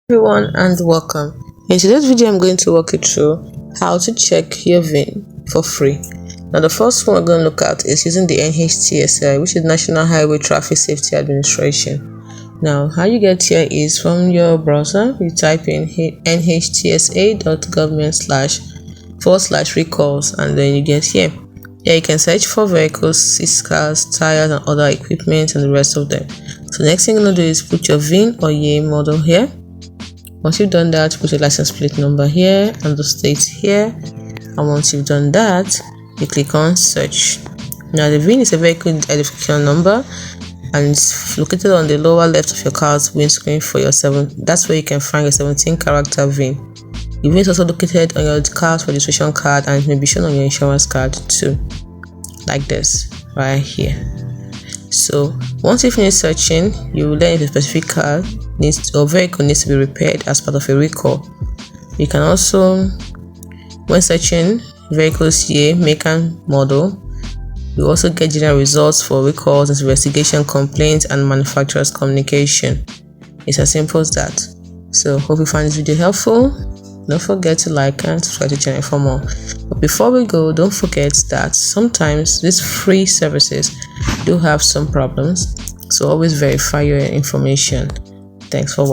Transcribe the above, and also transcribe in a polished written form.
Everyone and welcome. In today's video I'm going to walk you through how to check your VIN for free. Now the first one we're going to look at is using the Nhtsa, which is National Highway Traffic Safety Administration. Now how you get here is from your browser. You type in nhtsa.government//recalls and then you get here. Here you can search for vehicles, seized cars, tires and other equipment and the rest of them. So next thing you're going to do is put your VIN or year model here. Once you've done that, put your license plate number here and the state here, and once you've done that, you click on search. Now the VIN is a vehicle identification number and it's located on the lower left of your car's windscreen for your that's where you can find your 17-character VIN. The VIN is also located on your car's registration card and it may be shown on your insurance card too, like this right here. So once you finish searching, you will learn if a specific car or vehicle needs to be repaired as part of a recall. You can also, when searching vehicles year, make and model, you also get general results for recalls, investigation, complaints and manufacturer's communication. It's as simple as that. So hope you find this video helpful. Don't forget to like and subscribe to the channel for more. But before we go, don't forget that sometimes these free services do have some problems, so always verify your information. Thanks for watching.